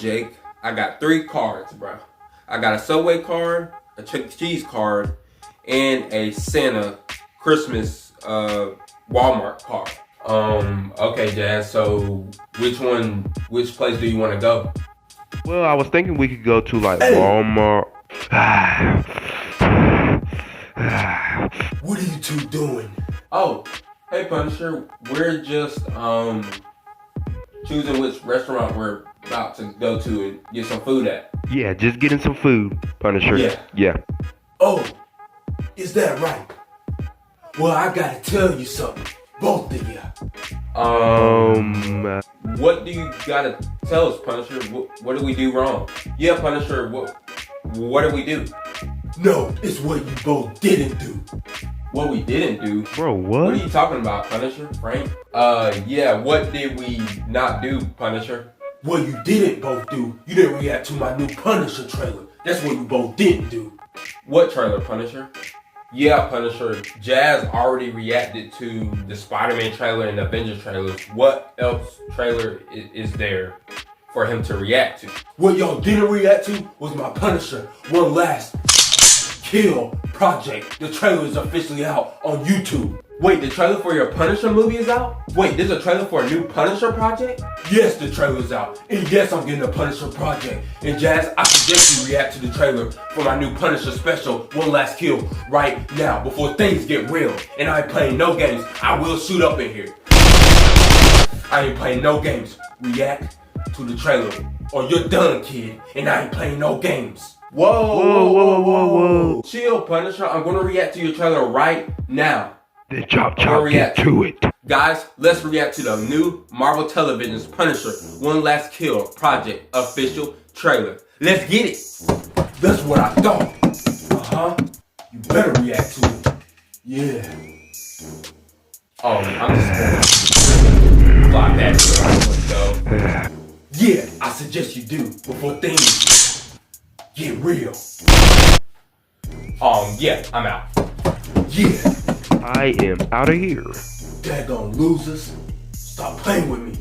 Jake, I got 3 cards, bro. I got a Subway card, a Chuck E. Cheese card, and a Santa Christmas Walmart card. Okay, Jazz, so which place do you want to go? Well, I was thinking we could go to like Walmart. What are you two doing? Oh, hey Punisher, we're just choosing which restaurant we're about to go to and get some food at. Yeah, just getting some food, Punisher. Yeah. Oh, is that right? Well, I gotta tell you something, both of you. What do you gotta tell us, Punisher? What did we do wrong? Yeah, Punisher, what did we do? No, it's what you both didn't do. What we didn't do? Bro, what? What are you talking about, Punisher, Frank? Yeah, what did we not do, Punisher? What you didn't both do, you didn't react to my new Punisher trailer. That's what you both didn't do. What trailer, Punisher? Yeah, Punisher, Jazz already reacted to the Spider-Man trailer and the Avengers trailers. What else trailer is there for him to react to? What y'all didn't react to was my Punisher One Last Kill project. The trailer is officially out on YouTube. Wait, the trailer for your Punisher movie is out? Wait, there's a trailer for a new Punisher project? Yes, the trailer's out. And yes, I'm getting a Punisher project. And Jazz, I suggest you react to the trailer for my new Punisher special, One Last Kill, right now, before things get real. And I ain't playing no games. I will shoot up in here. I ain't playing no games. React to the trailer, or you're done, kid. And I ain't playing no games. Whoa. Chill, Punisher. I'm gonna react to your trailer right now. Then chop, get to it. Guys, let's react to the new Marvel Television's Punisher One Last Kill project official trailer. Let's get it. That's what I thought. You better react to it. Yeah. Oh, I'm just gonna block that. Let's go. Yeah, I suggest you do before things get real. Yeah, I'm out. Yeah. I am out of here. Daggone losers. Stop playing with me.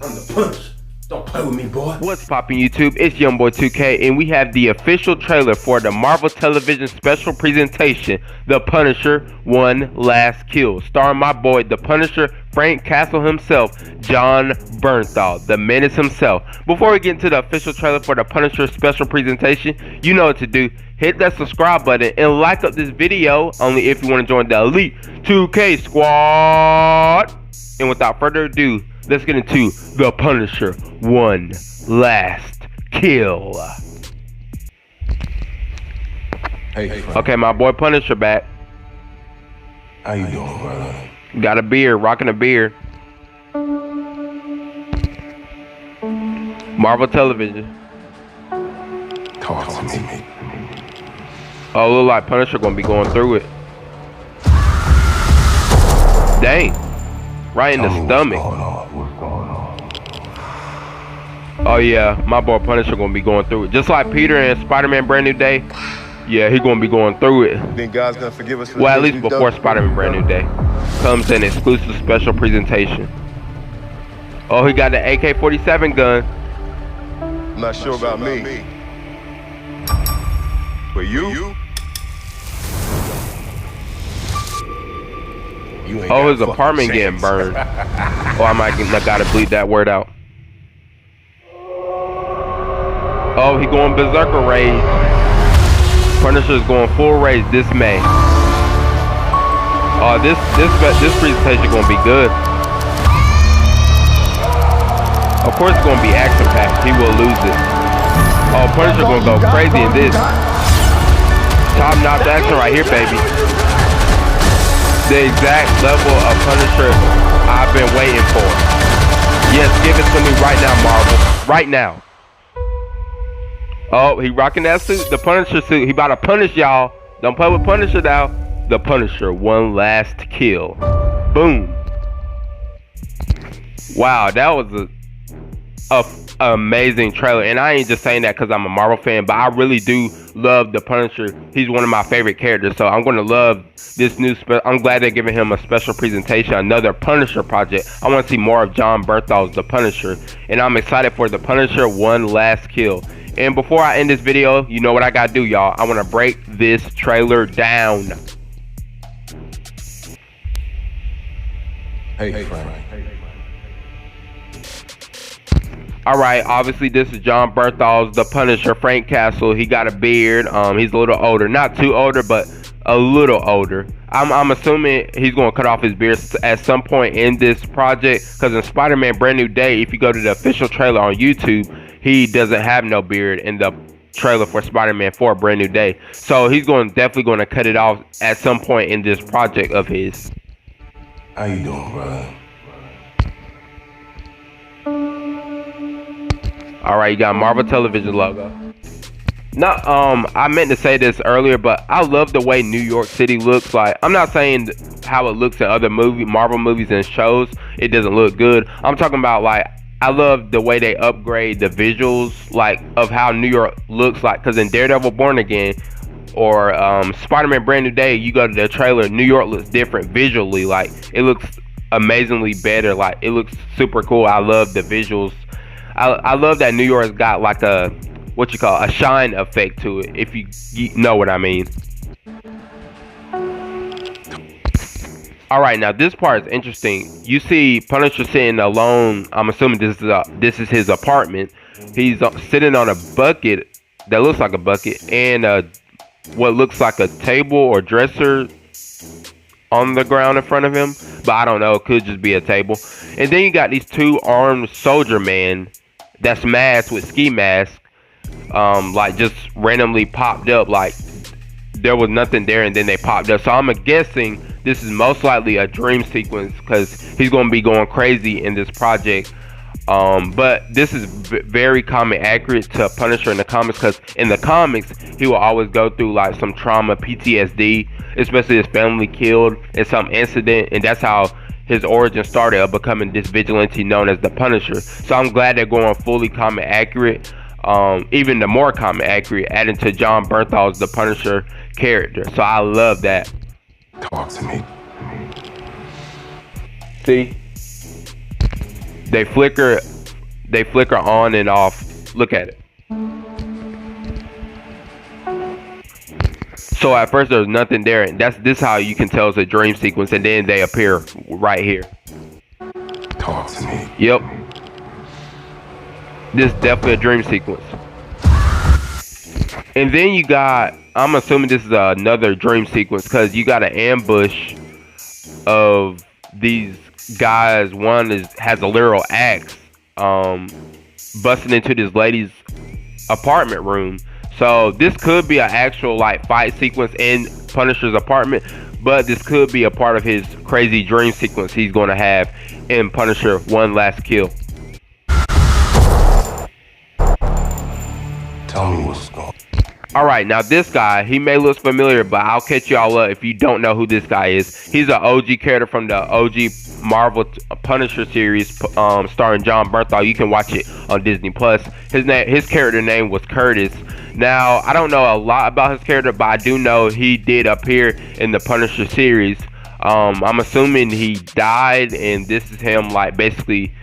I'm the Punisher. Don't play with me, boy. What's poppin' YouTube? It's Youngboy 2K, and we have the official trailer for the Marvel Television special presentation, The Punisher One Last Kill, starring my boy, The Punisher, Frank Castle himself, Jon Bernthal, the Menace himself. Before we get into the official trailer for the Punisher special presentation, you know what to do. Hit that subscribe button and like up this video, only if you want to join the Elite 2K squad. And without further ado, let's get into The Punisher One Last Kill. Hey, okay, my boy Punisher back. how you doing, brother? Got a beard, rocking a beard. Marvel Television. Talk to me. Oh, look like Punisher gonna be going through it. Dang. Right in the stomach. What's going on? Oh yeah, my boy Punisher gonna be going through it. Just like Peter and Spider-Man Brand New Day. Yeah, he gonna be going through it. Think God's gonna forgive us for well, at least before Spider-Man Brand New Day comes an exclusive special presentation. Oh, he got the AK-47 gun. I'm not sure about me. But you ain't oh, got his fucking apartment getting chance. burned. Oh, I gotta bleed that word out. Oh, he going berserker rage. Punisher's going full rage this May. Oh, this presentation gonna be good. Of course, it's gonna be action packed. He will lose it. Oh, Punisher gonna go crazy in this. Top notch action right here, baby. The exact level of Punisher I've been waiting for. Yes, give it to me right now, Marvel. Right now. Oh, he rocking that suit, the Punisher suit. He about to punish y'all. Don't play with Punisher now. The Punisher One Last Kill. Boom. Wow, that was amazing trailer, and I ain't just saying that because I'm a Marvel fan, but I really do love the Punisher. He's one of my favorite characters, so I'm gonna love this new. I'm glad they're giving him a special presentation, another Punisher project. I want to see more of Jon Bernthal's The Punisher, and I'm excited for The Punisher: One Last Kill. And before I end this video, you know what I gotta do, y'all. I want to break this trailer down. Hey, Frank. Alright, obviously this is Jon Bernthal's The Punisher, Frank Castle. He got a beard. He's a little older. Not too older, but a little older. I'm assuming he's going to cut off his beard at some point in this project, because in Spider-Man Brand New Day, if you go to the official trailer on YouTube, he doesn't have no beard in the trailer for Spider-Man 4 Brand New Day. So he's definitely going to cut it off at some point in this project of his. How you doing, brother? Alright, you got Marvel Television logo. Not I meant to say this earlier, but I love the way New York City looks. Like, I'm not saying how it looks in other Marvel movies and shows. It doesn't look good. I'm talking about, like, I love the way they upgrade the visuals, like, of how New York looks like. Because in Daredevil Born Again or Spider-Man Brand New Day, you go to the trailer, New York looks different visually. Like, it looks amazingly better. Like, it looks super cool. I love the visuals. I love that New York's got like a shine effect to it, if you know what I mean. Alright, now this part is interesting. You see Punisher sitting alone. I'm assuming this is his apartment. He's sitting on a bucket that looks like a bucket, and what looks like a table or dresser on the ground in front of him, but I don't know, it could just be a table. And then you got these two armed soldier men that's masked with ski masks, like just randomly popped up, like there was nothing there and then they popped up. So I'm guessing this is most likely a dream sequence, because he's going to be going crazy in this project. But this is very comic accurate to Punisher in the comics, because in the comics he will always go through like some trauma, PTSD, especially his family killed in some incident, and that's how his origin started of becoming this vigilante known as the Punisher. So I'm glad they're going fully comic accurate, even the more comic accurate, adding to Jon Bernthal's The Punisher character. So I love that. Talk to me. See? They flicker on and off. Look at it. So at first there's nothing there, and this how you can tell it's a dream sequence, and then they appear right here. Talk to me. Yep. This is definitely a dream sequence. And then you got, I'm assuming this is another dream sequence, because you got an ambush of these guys. One has a literal axe, busting into this lady's apartment room. So this could be an actual like fight sequence in Punisher's apartment, but this could be a part of his crazy dream sequence he's going to have in Punisher: One Last Kill. Tell me what's going on. Alright, now this guy, he may look familiar, but I'll catch y'all up if you don't know who this guy is. He's an OG character from the OG Marvel Punisher series, starring Jon Bernthal. You can watch it on Disney Plus. His character name was Curtis. Now, I don't know a lot about his character, but I do know he did appear in the Punisher series. I'm assuming he died, and this is him, like, basically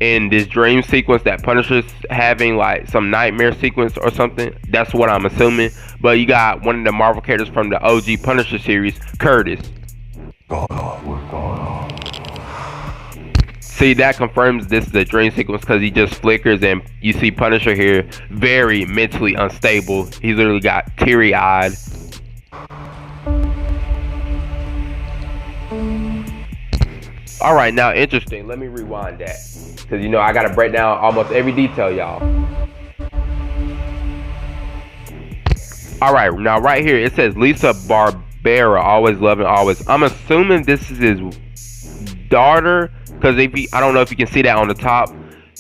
in this dream sequence that Punisher's having, like some nightmare sequence or something. That's what I'm assuming. But you got one of the Marvel characters from the OG Punisher series, Curtis. What's going on? See, that confirms this is a dream sequence, because he just flickers, and you see Punisher here very mentally unstable. He's literally got teary-eyed. Alright, now interesting. Let me rewind that, because you know I gotta break down almost every detail, y'all. Alright, now right here it says Lisa Barbera, always loving, always. I'm assuming this is his daughter, because I don't know if you can see that on the top.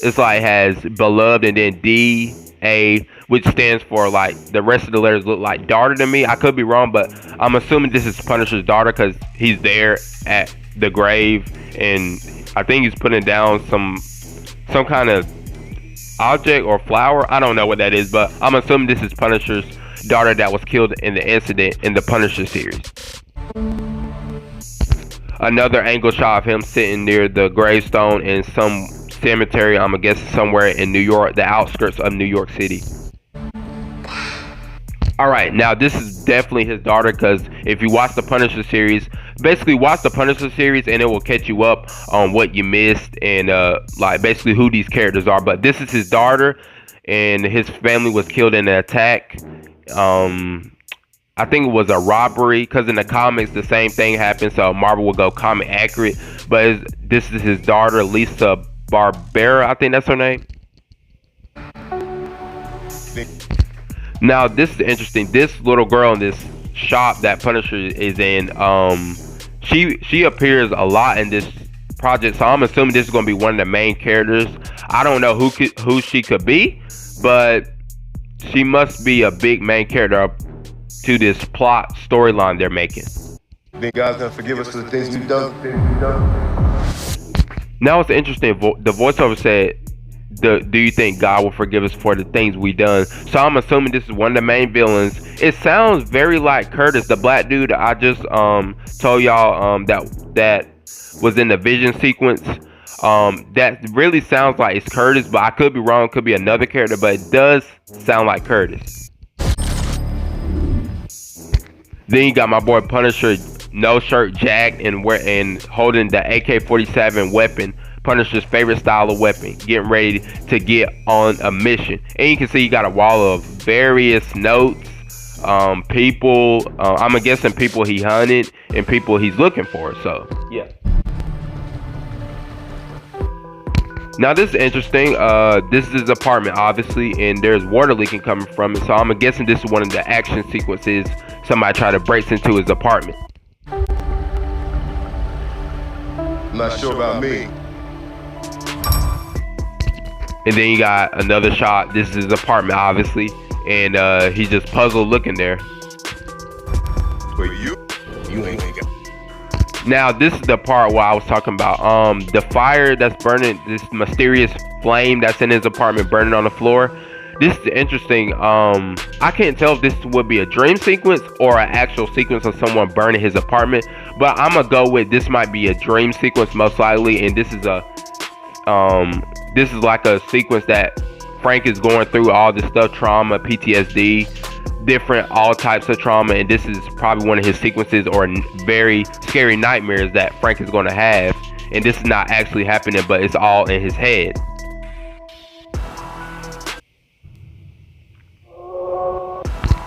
It's like has beloved and then D-A, which stands for, like, the rest of the letters look like daughter to me. I could be wrong, but I'm assuming this is Punisher's daughter, because he's there at the grave, and I think he's putting down some kind of, object or flower. I don't know what that is, but I'm assuming this is Punisher's daughter that was killed in the incident in the Punisher series. Another angle shot of him sitting near the gravestone in some cemetery, I'm guessing somewhere in New York, the outskirts of New York City. Alright, now this is definitely his daughter, because if you watch the Punisher series, basically watch the Punisher series and it will catch you up on what you missed and like basically who these characters are. But this is his daughter, and his family was killed in an attack. I think it was a robbery, because in the comics the same thing happened, so Marvel will go comic accurate. But this is his daughter, Lisa Barbera, I think that's her name. Now this is interesting. This little girl in this shop that Punisher is in, she appears a lot in this project, so I'm assuming this is going to be one of the main characters. I don't know who she could be, but she must be a big main character to this plot storyline they're making. Think God's gonna forgive us for the things we've done? Now it's interesting. The voiceover said, "Do you think God will forgive us for the things we done?" So I'm assuming this is one of the main villains. It sounds very like Curtis, the black dude I just told y'all that was in the Vision sequence. That really sounds like it's Curtis, but I could be wrong. Could be another character, but it does sound like Curtis. Then you got my boy Punisher, no shirt, jacked and holding the AK-47 weapon, Punisher's favorite style of weapon, getting ready to get on a mission. And you can see you got a wall of various notes, people, I'm guessing people he hunted and people he's looking for. So yeah. Now this is interesting. This is his apartment, obviously, and there's water leaking coming from it. So I'm guessing this is one of the action sequences. Somebody try to break into his apartment. I'm not sure about me. And then you got another shot. This is his apartment, obviously, and he's just puzzled looking there. But you ain't got. Now this is the part where I was talking about the fire that's burning, this mysterious flame that's in his apartment burning on the floor. This is interesting. I can't tell if this would be a dream sequence or an actual sequence of someone burning his apartment, but I'm gonna go with this might be a dream sequence most likely, and this is like a sequence that Frank is going through all this stuff, trauma, PTSD, different all types of trauma, and this is probably one of his sequences or very scary nightmares that Frank is going to have, and this is not actually happening, but it's all in his head.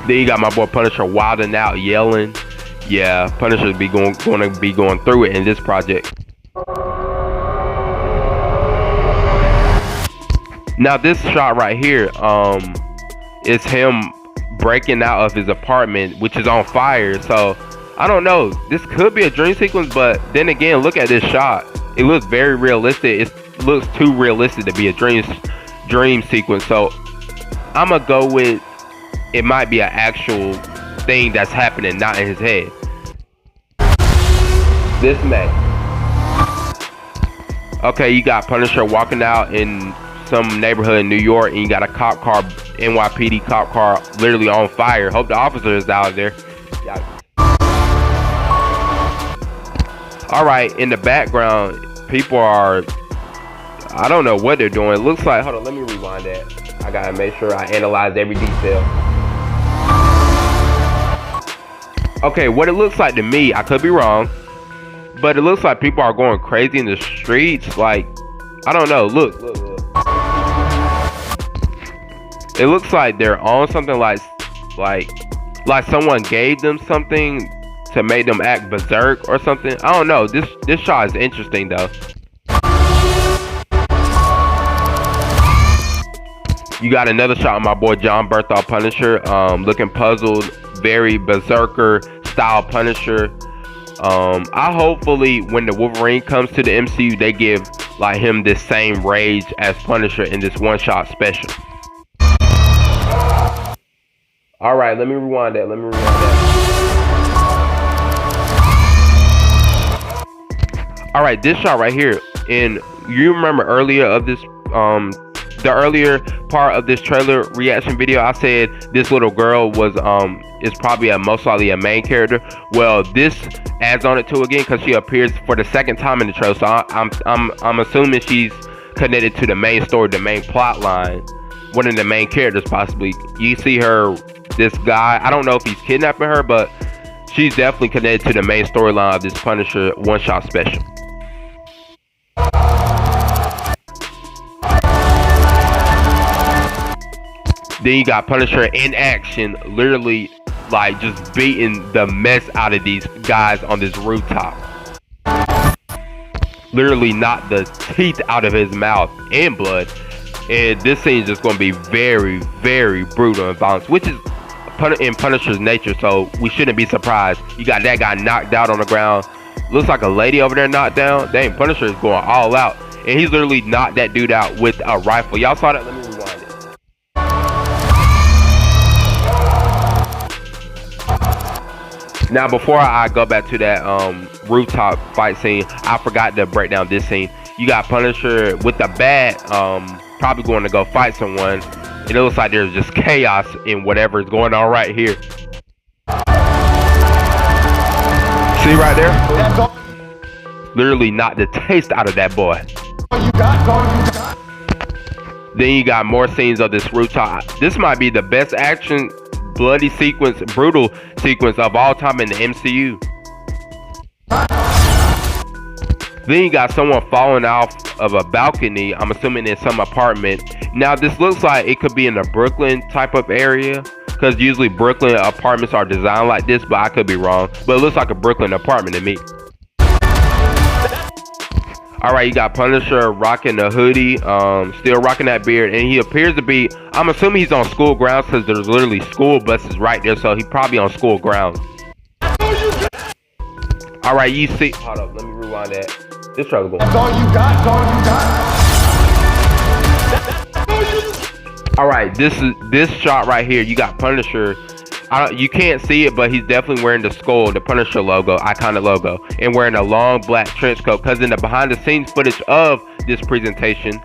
Then you got my boy Punisher wilding out, yelling. Yeah, Punisher be going to be going through it in this project. Now this shot right here, is him breaking out of his apartment, which is on fire. So I don't know, this could be a dream sequence, but then again, look at this shot. It looks very realistic. It looks too realistic to be a dream sequence. So I'm gonna go with it might be an actual thing that's happening, not in his head. This May. Okay, you got Punisher walking out in some neighborhood in New York, and you got a cop car, NYPD cop car, literally on fire. Hope the officer is out there. All right, in the background, people are, I don't know what they're doing. It looks like, hold on, let me rewind that. I gotta make sure I analyze every detail. Okay, what it looks like to me, I could be wrong, but it looks like people are going crazy in the streets. Like, I don't know. Look. It looks like they're on something like someone gave them something to make them act berserk or something. I don't know. This shot is interesting though. You got another shot of my boy John Bernthal Punisher, looking puzzled, very berserker style Punisher. I hopefully when the Wolverine comes to the MCU, they give like him this same rage as Punisher in this one shot special. All right, let me rewind that. All right, this shot right here, and you remember earlier of this the earlier part of this trailer reaction video, I said this little girl was is probably most likely a main character. Well, this adds on it too again because she appears for the second time in the trailer. So I'm assuming she's connected to the main story, the main plot line, one of the main characters possibly. You see her, this guy, I don't know if he's kidnapping her, but she's definitely connected to the main storyline of this Punisher one-shot special. Then you got Punisher in action, literally like just beating the mess out of these guys on this rooftop. Literally knocked the teeth out of his mouth and blood. And this scene is just going to be very, very brutal and violent, which is in Punisher's nature, so we shouldn't be surprised. You got that guy knocked out on the ground. Looks like a lady over there knocked down. Dang, Punisher is going all out. And he's literally knocked that dude out with a rifle. Y'all saw that? Let me rewind it. Now, before I go back to that rooftop fight scene, I forgot to break down this scene. You got Punisher with the bat, probably going to go fight someone. And it looks like there's just chaos in whatever is going on right here. See right there? Literally knocked the taste out of that boy. Then you got more scenes of this rooftop. This might be the best action, bloody sequence, brutal sequence of all time in the MCU. Then you got someone falling off of a balcony, I'm assuming in some apartment. Now this looks like it could be in a Brooklyn type of area, because usually Brooklyn apartments are designed like this, but I could be wrong. But it looks like a Brooklyn apartment to me. Alright, you got Punisher rocking the hoodie, still rocking that beard, and he appears to be, I'm assuming he's on school grounds because there's literally school buses right there, so he's probably on school grounds. Alright, you see, hold up, let me rewind that. This trailer going. That's all you got, that's all you got. Alright, this shot right here, you got Punisher. You can't see it, but he's definitely wearing the skull, the Punisher logo, iconic logo, and wearing a long black trench coat. Because in the behind the scenes footage of this presentation,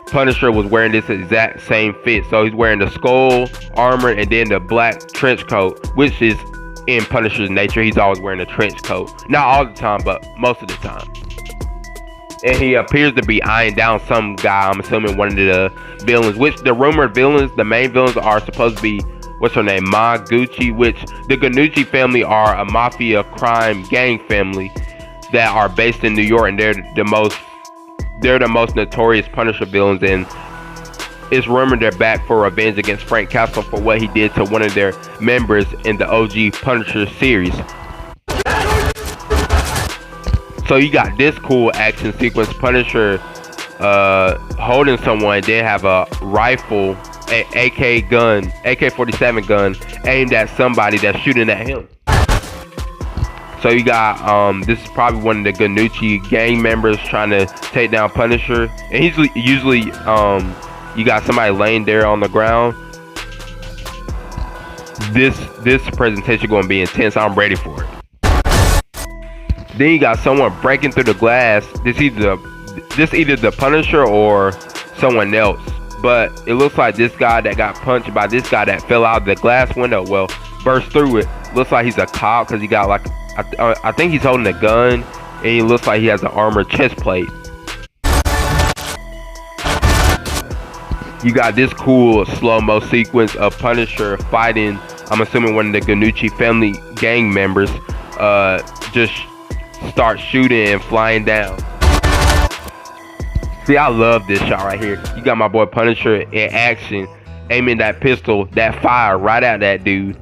Punisher was wearing this exact same fit. So he's wearing the skull armor and then the black trench coat, which is in Punisher's nature. He's always wearing a trench coat. Not all the time, but most of the time. And he appears to be eyeing down some guy, I'm assuming one of the villains, which the rumored villains, the main villains are supposed to be, what's her name, Ma Gucci, which the Ganucci family are a mafia crime gang family that are based in New York, and they're the most notorious Punisher villains, and it's rumored they're back for revenge against Frank Castle for what he did to one of their members in the OG Punisher series. So you got this cool action sequence, Punisher holding someone, then have a rifle, AK-47 gun aimed at somebody that's shooting at him. So you got this is probably one of the Ganucci gang members trying to take down Punisher, and he's usually you got somebody laying there on the ground. This presentation going to be intense. I'm ready for it. Then you got someone breaking through the glass. This either the Punisher or someone else. But it looks like this guy that got punched by this guy that fell out of the glass window, well, burst through it. Looks like he's a cop because he got like, I think he's holding a gun, and he looks like he has an armored chest plate. You got this cool slow-mo sequence of Punisher fighting, I'm assuming one of the Ganucci family gang members, just start shooting and flying down. See, I love this shot right here. You got my boy Punisher in action, aiming that pistol, that fire right at that dude.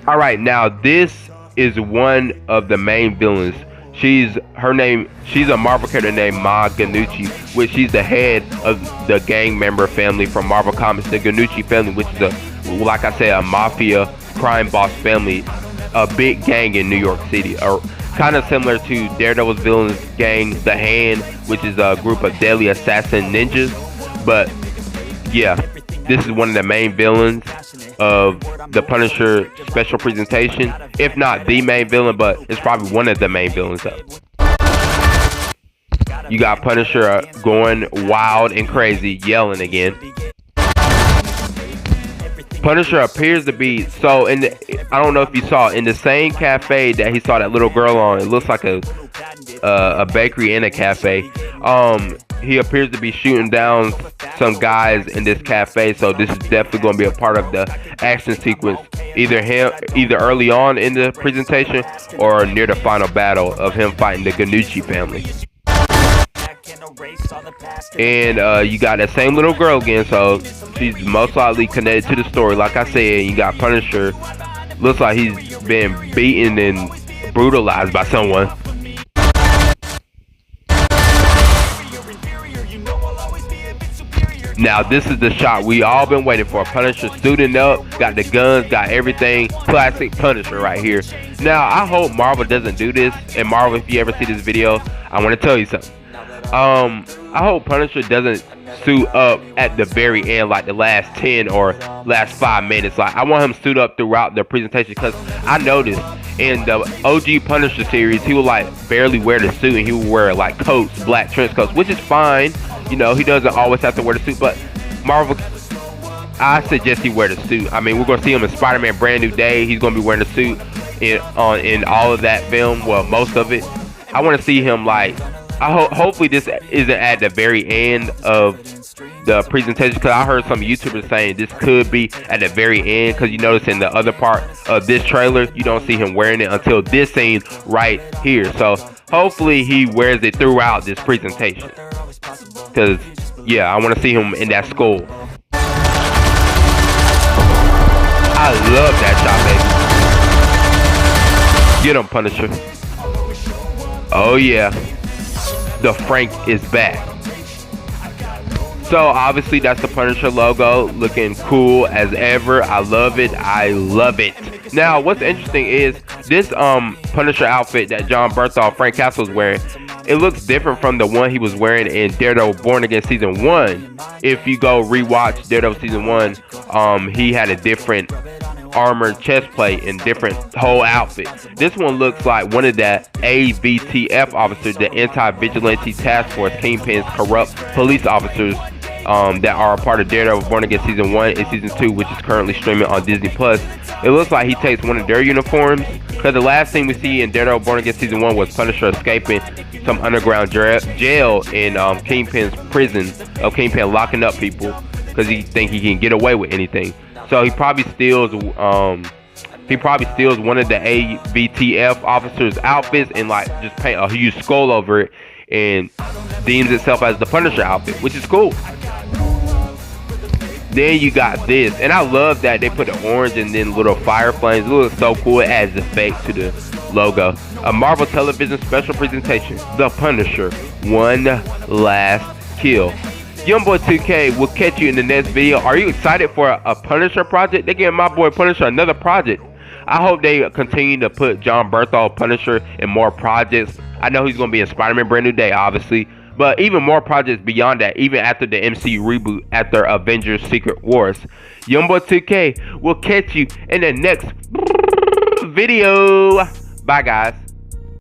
Alright, now this is one of the main villains. She's a Marvel character named Ma Ganucci, which she's the head of the gang member family from Marvel Comics, the Ganucci family, which is like I said, a mafia crime boss family, a big gang in New York City, or kind of similar to Daredevil's villains gang, The Hand, which is a group of deadly assassin ninjas. But yeah, this is one of the main villains of the Punisher special presentation, if not the main villain, but it's probably one of the main villains of. You got Punisher going wild and crazy, yelling again. Punisher appears to be I don't know if you saw in the same cafe that he saw that little girl on. It looks like a bakery and a cafe. He appears to be shooting down some guys in this cafe, so this is definitely going to be a part of the action sequence, either early on in the presentation or near the final battle of him fighting the Ganucci family. And you got that same little girl again, so she's most likely connected to the story. Like I said, you got Punisher. Looks like he's been beaten and brutalized by someone. Now this is the shot we all been waiting for. Punisher suiting up, got the guns, got everything. Classic Punisher right here. Now I hope Marvel doesn't do this. And Marvel, if you ever see this video, I want to tell you something. I hope Punisher doesn't suit up at the very end, like the last 10 or last 5 minutes. Like, I want him suit up throughout the presentation, because I noticed in the OG Punisher series, he would like barely wear the suit, and he would wear like coats, black trench coats, which is fine. You know, he doesn't always have to wear the suit, but Marvel, I suggest he wear the suit. I mean, we're gonna see him in Spider-Man Brand New Day. He's gonna be wearing the suit in all of that film. Well, most of it. I want to see him like. Hopefully this isn't at the very end of the presentation, because I heard some YouTubers saying this could be at the very end, because you notice in the other part of this trailer you don't see him wearing it until this scene right here. So hopefully he wears it throughout this presentation, because yeah, I want to see him in that skull. I love that shot, baby. Get him, Punisher. Oh yeah. The Frank is back. So obviously that's the Punisher logo, looking cool as ever. I love it. I love it. Now what's interesting is this Punisher outfit that Jon Bernthal, Frank Castle's wearing. It looks different from the one he was wearing in Daredevil Born Again Season 1. If you go rewatch Daredevil Season 1, he had a different armored chest plate and different whole outfit. This one looks like one of the AVTF officers, the Anti-Vigilante Task Force, Kingpin's corrupt police officers that are a part of Daredevil Born Again Season 1 and Season 2, which is currently streaming on Disney+. It looks like he takes one of their uniforms, because the last thing we see in Daredevil Born Again Season 1 was Punisher escaping some underground jail in Kingpin's prison, of Kingpin locking up people because he think he can get away with anything. So he probably steals one of the AVTF officers' outfits and like just paint a huge skull over it and deems itself as the Punisher outfit, which is cool. Then you got this, and I love that they put the orange and then little fire flames. It looks so cool. It adds effect to the logo. A Marvel Television special presentation, The Punisher, One Last Kill. Young Boy 2K will catch you in the next video. Are you excited for a Punisher project? They giving my boy Punisher another project. I hope they continue to put Jon Bernthal Punisher in more projects. I know he's going to be in Spider-Man Brand New Day, obviously. But even more projects beyond that, even after the MCU reboot, after Avengers Secret Wars. Young Boy 2K will catch you in the next video. Bye, guys.